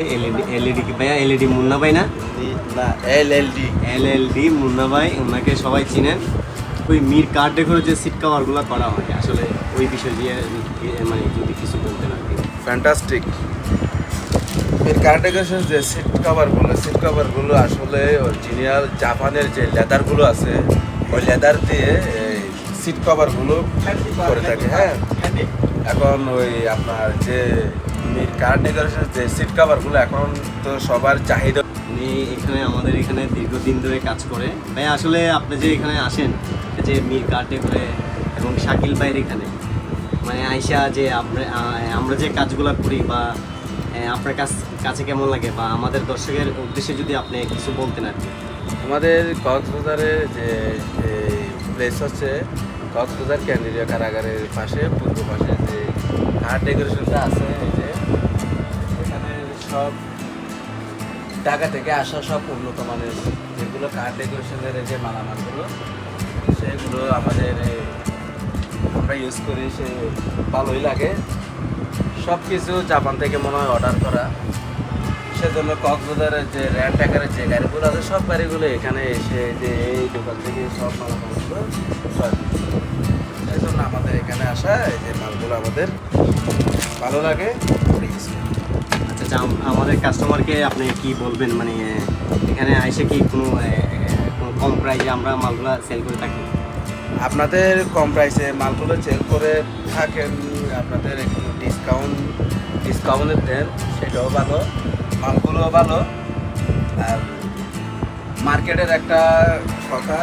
LED কি ভাইয়া? LED Munna ভাই না? না, এলএলডি। এলএলডি মুন্না ভাই, ওনাকে সবাই চিনেন। ওই মির কার ডেকোরের যে সিট কভারগুলো করা হয় আসলে ওই বিষয় দিয়ে মানে যদি কিছু বলতেন আর কি। ফ্যান্টাস্টিক। এর কার্ডেকেশন যে সিট কভারগুলো আসলে অরিজিনাল জাপানের যে লেদারগুলো আছে ওই লেদার দিয়ে সিট কভারগুলো করে থাকে। হ্যাঁ, এখন ওই আপনার যে কার ডেকোরেশন যে সিট কভারগুলো এখন তো সবার চাহিদা। উনি আমাদের এখানে দীর্ঘদিন ধরে কাজ করে। ভাই আসলে আপনি যে এখানে আসেন, যে মির কার ডেকোরে এবং শাকিল ভাইয়ের এখানে মানে আইসা যে আমরা যে কাজগুলো করি বা আপনার কাছে কেমন লাগে বা আমাদের দর্শকের উদ্দেশ্যে যদি আপনি কিছু বলতেন আর কি। আমাদের কক্সবাজারের যে প্লেস হচ্ছে কক্সবাজার কেন্দ্রীয় কারাগারের পাশে পূর্ব পাশে যে কার ডেকোরেশনটা আছে, এই যে এখানে সব ঢাকা থেকে আসা সব উন্নত মানের যেগুলো কার ডেকোরেশনের যে মালামালগুলো সেগুলো আমাদের আমরা ইউজ করি, সে ভালোই লাগে। সব কিছু জাপান থেকে মনে হয় অর্ডার করা, সেজন্য কক্সবাজারের যে র্যান্ট আকারের যে গাড়িগুলো আছে সব গাড়িগুলো এখানে এসে যে এই দোকান থেকে সব মালামালগুলো সেই জন্য আমাদের এখানে আসা, এই যে মালগুলো আমাদের ভালো লাগে। আচ্ছা, আমাদের কাস্টমারকে আপনি কি বলবেন, মানে এখানে আইসে কি কোনো কম প্রাইসে আমরা মালগুলো সেল করে থাকি? আপনাদের কম প্রাইসে মালগুলো সেল করে থাকেন, আপনাদের একটু ডিসকাউন্ট দেন, সেটাও ভালো, মালগুলোও ভালো। আর মার্কেটের একটা কথা